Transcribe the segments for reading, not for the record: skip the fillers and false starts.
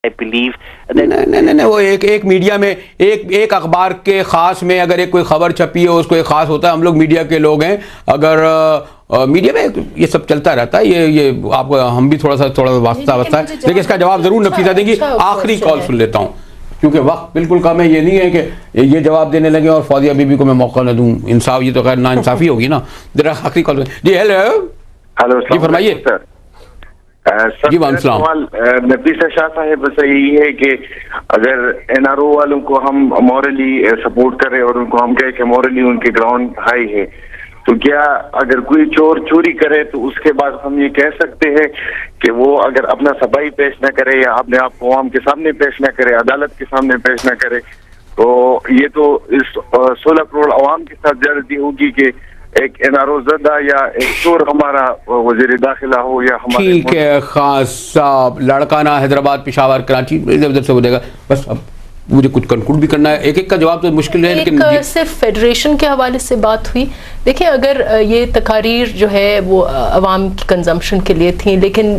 I believe that नहीं वो एक मीडिया में एक अखबार के खास में अगर एक कोई खबर छपी है उसको एक खास होता है। हम लोग मीडिया के लोग हैं, अगर मीडिया में ये सब चलता रहता है, ये आपको हम भी थोड़ा सा वास्ता है, लेकिन इसका जवाब जरूर नफीसा देंगी। आखिरी कॉल सुन लेता हूँ क्योंकि वक्त बिल्कुल कम है। ये नहीं है कि ये जवाब देने लगे और फौजिया बीबी को मैं मौका न दूं। इंसाफ, ये तो खैर ना इंसाफी होगी ना। जरा आखिरी कॉल जी। हेलो जी, फरमाइए सर। जी सवाल नफीसा शाह साहब बस यही है कि अगर एनआरओ वालों को हम मॉरली सपोर्ट करें और उनको हम कहें कि मॉरली उनके ग्राउंड हाई है, तो क्या अगर कोई चोर चोरी करे तो उसके बाद हम ये कह सकते हैं कि वो अगर अपना सफाई पेश न करे या अपने आप को आवाम के सामने पेश न करे, अदालत के सामने पेश न करे, तो ये तो इस 16 करोड़ अवाम के साथ ज्यादती होगी कि एक एनआरओ ज़दा या एक चोर हमारा वज़ीर दाखिला हो या हमारे। ठीक है खास साहब, लड़काना, हैदराबाद, पेशावर, कराची, इधर उधर से हो जाएगा। बस अब मुझे कुछ कंक्लूड भी करना है। एक का जवाब तो मुश्किल है, लेकिन सिर्फ फेडरेशन के हवाले से बात हुई। देखिए, अगर ये तकारीर जो है वो अवाम की कंजम्पशन के लिए थी, लेकिन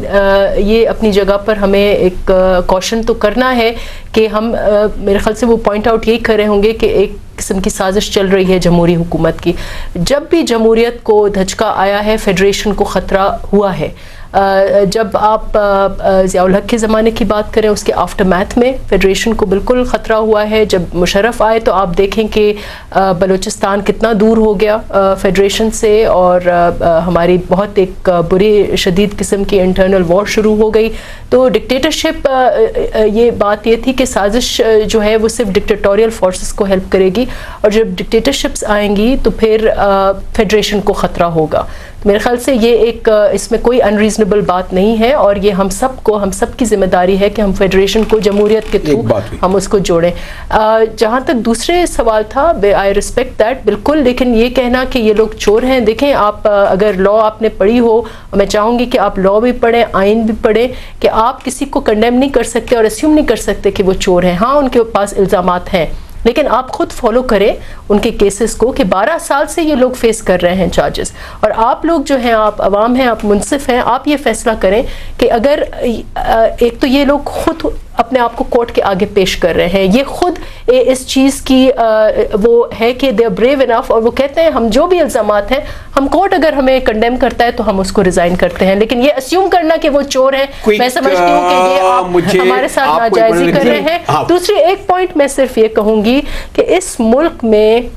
ये अपनी जगह पर हमें एक कॉशन तो करना है कि हम मेरे ख्याल से वो पॉइंट आउट यही कर रहे होंगे कि एक किस्म की साजिश चल रही है जमहूरी हुकूमत की। जब भी जमहूरियत को धचका आया है, फेडरेशन को ख़तरा हुआ है। जब आप ज़ियाउल हक के ज़माने की बात करें, उसके आफ्टर मैथ में फेडरेशन को बिल्कुल ख़तरा हुआ है। जब मुशर्रफ आए तो आप देखें कि बलूचिस्तान कितना दूर हो गया फेडरेशन से, और हमारी बहुत एक बुरी शदीद किस्म की इंटरनल वॉर शुरू हो गई। तो डिक्टेटरशिप, ये बात ये थी कि साजिश जो है वो सिर्फ डिक्टेटोरियल फोर्सेस को हेल्प करेगी, और जब डिक्टेटरशिप्स आएंगी तो फिर फेडरेशन को ख़तरा होगा। मेरे ख्याल से ये एक इसमें कोई अनरीजनेबल बात नहीं है, और ये हम सब की जिम्मेदारी है कि हम फेडरेशन को जमहूरियत के थ्रू हम उसको जोड़ें। जहाँ तक दूसरे सवाल था, आई रिस्पेक्ट दैट बिल्कुल, लेकिन ये कहना कि ये लोग चोर हैं, देखें आप अगर लॉ आपने पढ़ी हो, मैं चाहूँगी कि आप लॉ भी पढ़ें, आइन भी पढ़ें, कि आप किसी को कंडेम नहीं कर सकते और अस्यूम नहीं कर सकते कि वो चोर हैं। हाँ, उनके पास इल्ज़ामात हैं, लेकिन आप खुद फॉलो करें उनके केसेस को कि 12 साल से ये लोग फेस कर रहे हैं चार्जेस। और आप लोग जो हैं, आप अवाम हैं, आप मुनसिफ हैं, आप ये फैसला करें कि अगर एक तो ये लोग खुद अपने आप को कोर्ट के आगे पेश कर रहे हैं, ये खुद इस चीज़ की वो है कि दे आर ब्रेव इनफ, और वो कहते हैं हम जो भी इल्ज़ामात हैं, हम कोर्ट अगर हमें कंडेम करता है तो हम उसको रिजाइन करते हैं। लेकिन ये अस्यूम करना कि वो चोर है, मैं समझती हूँ कि ये आप हमारे साथ नाजायजी कर रहे हैं। दूसरी एक पॉइंट मैं सिर्फ ये कहूँगी कि इस मुल्क में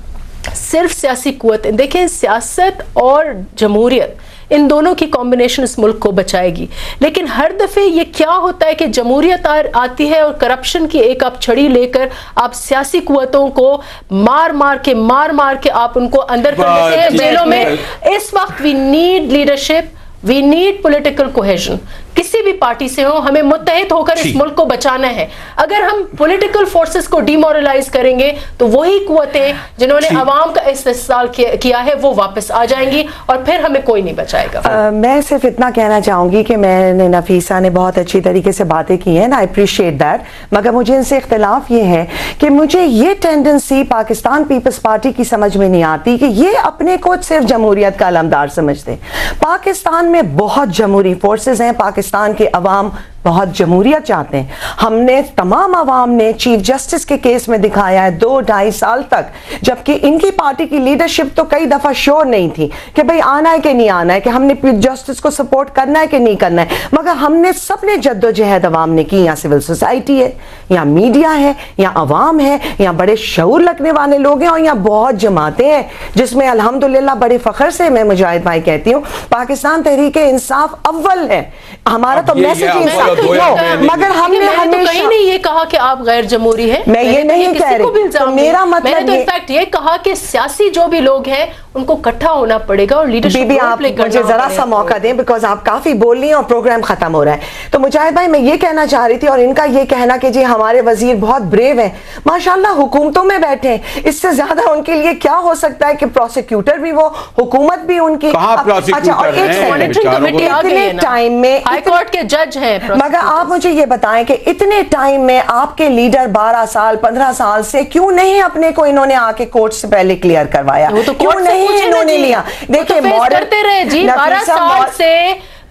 सिर्फ सियासी कुव्वत, देखिए सियासत और जमहूरियत, इन दोनों की कॉम्बिनेशन इस मुल्क को बचाएगी। लेकिन हर दफ़े ये क्या होता है कि जमहूरियत आती है और करप्शन की एक आप छड़ी लेकर आप सियासी कुव्वतों को मार मार के आप उनको अंदर कर देते हैं जेलों में। इस वक्त we need leadership, we need political cohesion. किसी भी पार्टी से हो, हमें मुत्तहिद होकर इस मुल्क को बचाना है। अगर हम पॉलिटिकल फोर्सेस को डिमोरलाइज करेंगे तो वही कुव्वतें जिन्होंने अवाम का इस्तेसाल किया है वो वापस आ जाएंगी, और फिर हमें कोई नहीं बचाएगा। मैं सिर्फ इतना कहना चाहूँगी कि मैंने, नफीसा ने बहुत अच्छी तरीके से बातें की हैं, आई अप्रिशिएट दैट, मगर मुझे इनसे इख्तिलाफ ये है कि मुझे ये टेंडेंसी पाकिस्तान पीपल्स पार्टी की समझ में नहीं आती कि ये अपने को सिर्फ जमहूरियत का अलमदार समझते। पाकिस्तान में बहुत जमहूरी फोर्सेज हैं, पाकिस्तान के अवाम बहुत जमहूरियत चाहते हैं। हमने तमाम अवाम ने चीफ जस्टिस के केस में दिखाया है 2-2.5 साल तक, जबकि इनकी पार्टी की लीडरशिप तो कई दफा श्योर नहीं थी कि भाई आना है कि नहीं आना है, कि हमने चीफ जस्टिस को सपोर्ट करना है कि नहीं करना है, मगर हमने सबने जद्दोजहद अवाम ने की। यहाँ सिविल सोसाइटी है, यहाँ मीडिया है, यहाँ अवाम है, यहाँ बड़े शऊर लगने वाले लोग हैं, और यहाँ बहुत जमातें हैं जिसमें अल्हम्दुलिल्लाह बड़े फख्र से मैं मुजाहिद भाई कहती हूँ पाकिस्तान तहरीक इंसाफ अव्वल है। हमारा तो मैसेज मगर हमने तो कहीं नहीं ये कहा कि आप गैर जमहूरी हैं, मैं ये नहीं कह रही, तो मेरा मतलब मैंने तो इनफैक्ट ये कहा कि सियासी जो भी लोग हैं उनको इकट्ठा होना पड़ेगा और लीडरशिप बीबी आप मुझे जरा सा मौका दें, बिकॉज आप काफी बोल रही हैं और प्रोग्राम खत्म हो रहा है। तो मुजाहिद भाई मैं ये कहना चाह रही थी, और इनका ये कहना कि जी हमारे वजीर बहुत ब्रेव हैं, माशाल्लाह हुकूमतों में बैठे हैं, इससे ज्यादा उनके लिए क्या हो सकता है कि प्रोसिक्यूटर भी वो, हुकूमत भी उनकी। अच्छा, और इतने टाइम में हाई कोर्ट के जज हैं, मगर आप मुझे ये बताएं कि इतने टाइम में आपके लीडर 12 साल 15 साल से क्यों नहीं अपने को इन्होंने आके कोर्ट से पहले क्लियर करवाया, क्यों नहीं इन्होंने लिया? देखिए मॉडल करते रहे जी, 12 साल से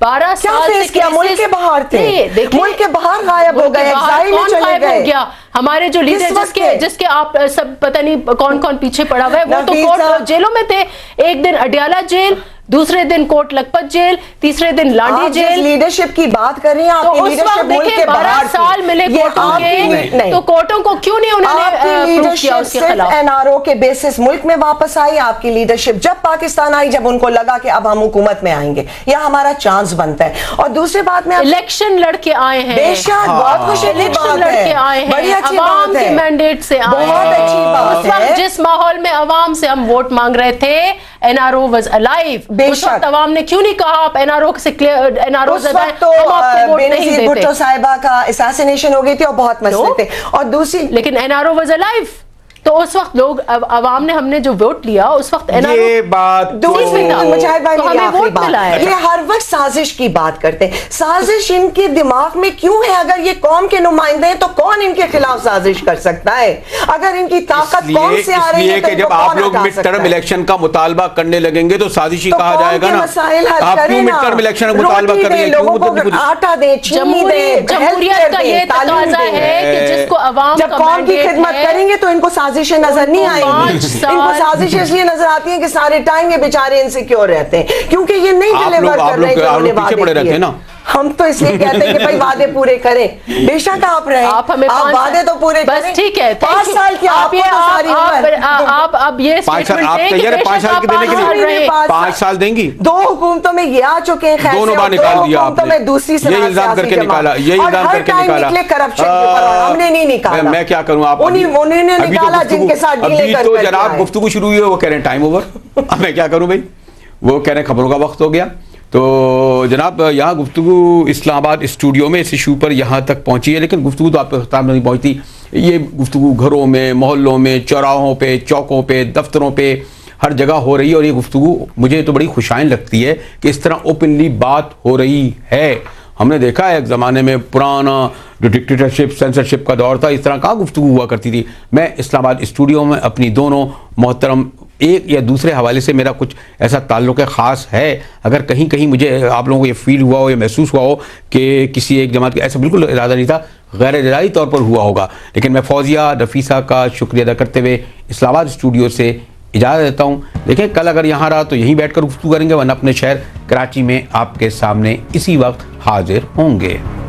12 क्या साल फेस से किया? मुल्क केसेस- के बाहर थे, नहीं, देखिए, मुल्क के बाहर गायब हो मुल्क के गए, बाहर एग्जाइल में कौन चले गायब हो गए। गया? हमारे जो लीडर किस वक्त जिसके आप सब पता नहीं कौन कौन पीछे पड़ा हुआ है, वो तो नफीसा- कोर्ट जेलों में थे। एक दिन अडियाला जेल, दूसरे दिन कोट लखपत जेल, तीसरे दिन लांडी आप जिस जेल। लीडरशिप की बात कर रही हैं, तो आपकी उस लीडरशिप वक्त मुल्क देखिए के 12 बाहर साल थी। मिले ये कोर्टों आपकी के, नहीं। तो कोर्टों को क्यों नहीं उन्होंने आपकी प्रूव किया लीडरशिप उसके सिर्फ खिलाफ? एनआरओ के बेसिस मुल्क में वापस आई। आपकी लीडरशिप जब पाकिस्तान आई, जब उनको लगा कि अब हम हुकूमत में आएंगे या हमारा चांस बनता है। और दूसरी बात में इलेक्शन लड़के आए हैं, बेशक बहुत खुशी की इलेक्शन बात लड़के है, आए बड़ी हैं, अच्छी अवाम बात के है, मैंडेट से आए बहुत हैं। अच्छी बात उस वक्त है। जिस माहौल में अवाम से हम वोट मांग रहे थे, एनआरओ वाज अलाइव। उस बेशक। वक्त अवाम ने क्यों नहीं कहा आप एनआरओ से एनआरओ उस वक्त तो हम आपको वोट नहीं बेनजीर भुट्टो देते? साहिबा का असैसिनेशन हो गई थी और बहुत मसले थे। और दूसरी लेकिन एनआरओ वाज अलाइव, तो उस वक्त लोग अवाम ने हमने जो वोट लिया उस वक्त एनआरओ ये बात मुजाहिद भाई, तो मेरी हमें आखिरी वोट बात। मिला है। ये हर वक्त साजिश की बात करते हैं। साजिश इनके दिमाग में क्यों है? अगर ये कौम के नुमाइंदे हैं तो कौन इनके खिलाफ साजिश कर सकता है? अगर इनकी ताकत कौन से आ रही है तो कि इनको जब आप कौन लोग हटा मिड सकता टर्म है? इलेक्शन का मुतालबा करने लगेंगे तो साजिशी तो कहा कौम जाएगा के ना। मसाइल हल आप करें क्यों मिड ना। टर्म इलेक्शन का मुतालबा रोटी कर रही दें, है? लोगों को आटा दे, चीनी दे, जमहूरियत का ये तकाजा है कि जिसको अवाम जब का कौम की mandate खिदमत है, करेंगे तो इनको साजिशें नजर नहीं उनको आएंगी। 5 साल इनको साजिशें इसलिए नजर आती हैं कि सारे टाइम ये बेचारे इनसिक्योर रहते हैं क्योंकि ये नहीं आप डिलीवर लोग- कर रहे हैं जो आप लोग उन्होंने पीछे वादे पड़े रहते किए। हैं ना। हम तो इसलिए कहते हैं कि भाई वादे पूरे करें। बेशक आप रहे, आप हमें आप 5 वादे तो पूरे बस करें। ठीक है, 5 साल की आप ये आपको तो सारी उम्र। आप अब ये 5 साल statement आप दें कि तैयार है 5 बेशक साल के आप देने के 5 साल लिए? रहे। 5 साल देंगी? 2 हुकूमतों में ये आ चुके हैं, खैर दोनों से, बार और निकाल 2 दिया हुकूमतों आपने। में दूसरी ये इल्जाम करके निकाला, ये इल्जाम करके निकाला। निकले करप्शन के ऊपर, और हमने नहीं निकाला। मैं क्या करूं? आप उन्होंने अभी तो निकाला गुफ्तगू- जिनके साथ डीले अभी कर तो करके जनाब आए। गुफ्तगू शुरू हुई है, वो कह रहे हैं टाइम ओवर। अब मैं क्या करूं भाई? वो कह रहे हैं खबरों का वक्त हो गया। तो जनाब यहाँ गुफ्तगू इस्लामाबाद स्टूडियो में इस इशू पर यहाँ तक पहुँची है, लेकिन गुफ्तगू तो आपके सामने नहीं पहुँचती। ये गुफ्तगू घरों में, मोहल्लों में, चौराहों पे, चौकों पे, दफ्तरों पे, हर जगह हो रही है। और ये गुफ्तगू मुझे तो बड़ी खुशाइन लगती है कि इस तरह ओपनली बात हो रही है। हमने देखा है एक ज़माने में पुराना जो डिक्टेटरशिप सेंसरशिप का दौर था, इस तरह कहाँ गुफ्तगू हुआ करती थी। मैं इस्लामाबाद स्टूडियो में अपनी दोनों मोहतरम एक या दूसरे हवाले से मेरा कुछ ऐसा ताल्लुक़ ख़ास है, अगर कहीं कहीं मुझे आप लोगों को ये फील हुआ हो या महसूस हुआ हो कि किसी एक जमात का ऐसा बिल्कुल इरादा नहीं था, गैर इरादी तौर पर हुआ होगा। लेकिन मैं फौजिया नफीसा का शुक्रिया अदा करते हुए इस्लामाबाद स्टूडियो से इजाज़त देता हूँ। देखें कल अगर यहाँ रहा तो यहीं बैठ कर गुफ्तगू करेंगे, वरना अपने शहर कराची में आपके सामने इसी वक्त हाजिर होंगे।